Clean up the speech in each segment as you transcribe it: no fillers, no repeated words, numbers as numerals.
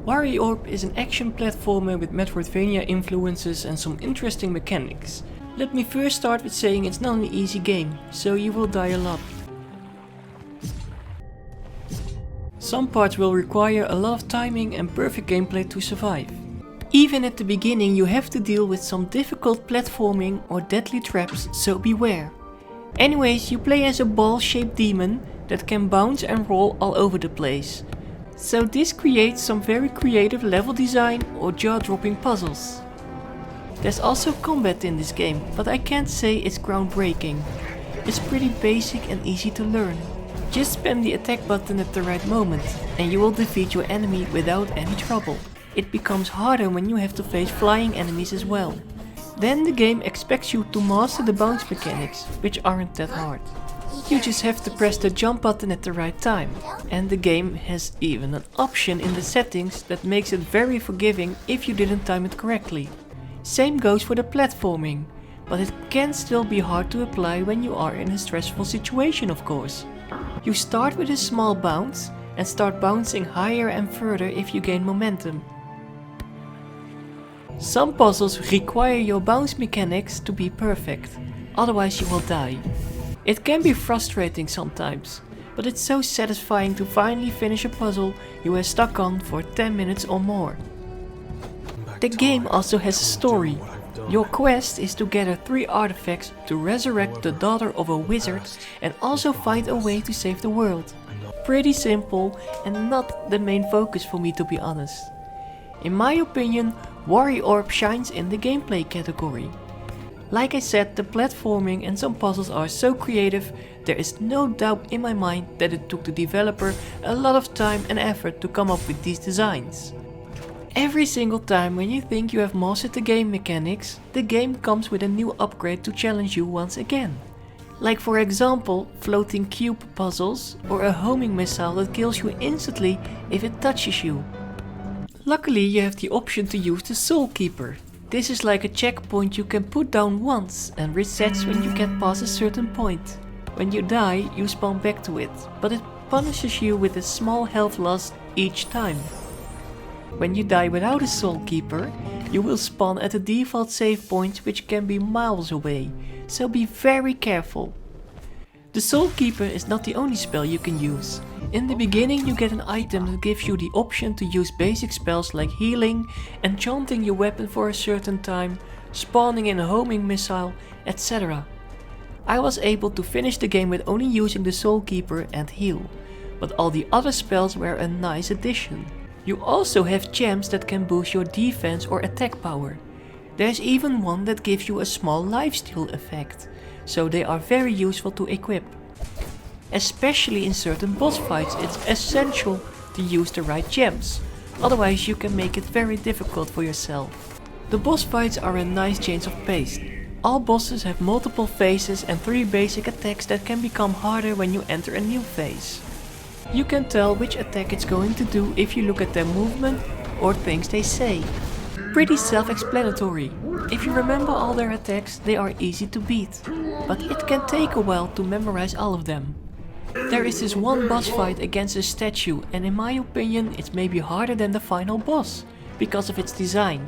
WarriOrb is an action platformer with Metroidvania influences and some interesting mechanics. Let me first start with saying it's not an easy game, so you will die a lot. Some parts will require a lot of timing and perfect gameplay to survive. Even at the beginning you have to deal with some difficult platforming or deadly traps, so beware. Anyways, you play as a ball-shaped demon that can bounce and roll all over the place. So this creates some very creative level design or jaw-dropping puzzles. There's also combat in this game, but I can't say it's groundbreaking. It's pretty basic and easy to learn. Just spam the attack button at the right moment and you will defeat your enemy without any trouble. It becomes harder when you have to face flying enemies as well. Then the game expects you to master the bounce mechanics, which aren't that hard. You just have to press the jump button at the right time. And the game has even an option in the settings that makes it very forgiving if you didn't time it correctly. Same goes for the platforming, but it can still be hard to apply when you are in a stressful situation, of course. You start with a small bounce and start bouncing higher and further if you gain momentum. Some puzzles require your bounce mechanics to be perfect, otherwise you will die. It can be frustrating sometimes, but it's so satisfying to finally finish a puzzle you were stuck on for 10 minutes or more. The game also has a story. Your quest is to gather 3 artifacts to resurrect the daughter of a wizard and also find a way to save the world. Pretty simple and not the main focus for me, to be honest. In my opinion, WarriOrb shines in the gameplay category. Like I said, the platforming and some puzzles are so creative, there is no doubt in my mind that it took the developer a lot of time and effort to come up with these designs. Every single time when you think you have mastered the game mechanics, the game comes with a new upgrade to challenge you once again. Like for example, floating cube puzzles or a homing missile that kills you instantly if it touches you. Luckily you have the option to use the Soul Keeper. This is like a checkpoint you can put down once and resets when you get past a certain point. When you die, you spawn back to it, but it punishes you with a small health loss each time. When you die without a Soul Keeper, you will spawn at a default save point which can be miles away, so be very careful. The Soul Keeper is not the only spell you can use. In the beginning you get an item that gives you the option to use basic spells like healing, enchanting your weapon for a certain time, spawning in a homing missile, etc. I was able to finish the game with only using the Soul Keeper and heal, but all the other spells were a nice addition. You also have gems that can boost your defense or attack power. There's even one that gives you a small lifesteal effect, so they are very useful to equip. Especially in certain boss fights, it's essential to use the right gems, otherwise you can make it very difficult for yourself. The boss fights are a nice change of pace. All bosses have multiple phases and 3 basic attacks that can become harder when you enter a new phase. You can tell which attack it's going to do if you look at their movement or things they say. Pretty self-explanatory. If you remember all their attacks, they are easy to beat, but it can take a while to memorize all of them. There is this one boss fight against a statue, and in my opinion it's maybe harder than the final boss, because of its design.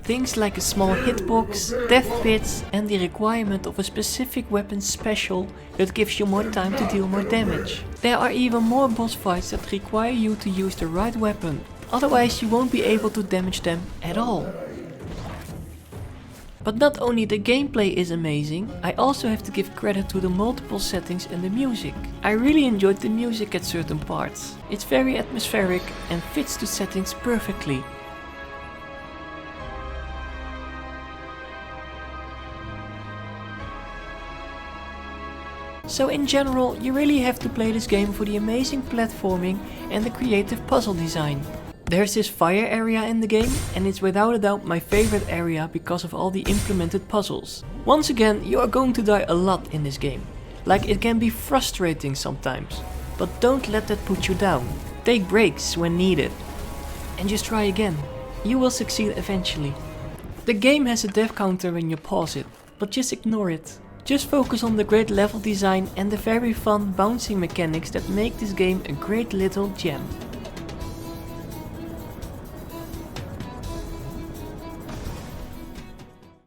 Things like a small hitbox, death pits and the requirement of a specific weapon special that gives you more time to deal more damage. There are even more boss fights that require you to use the right weapon, otherwise you won't be able to damage them at all. But not only the gameplay is amazing, I also have to give credit to the multiple settings and the music. I really enjoyed the music at certain parts. It's very atmospheric and fits the settings perfectly. So in general, you really have to play this game for the amazing platforming and the creative puzzle design. There's this fire area in the game, and it's without a doubt my favorite area because of all the implemented puzzles. Once again, you are going to die a lot in this game. Like, it can be frustrating sometimes, but don't let that put you down. Take breaks when needed. And just try again. You will succeed eventually. The game has a death counter when you pause it, but just ignore it. Just focus on the great level design and the very fun bouncing mechanics that make this game a great little gem.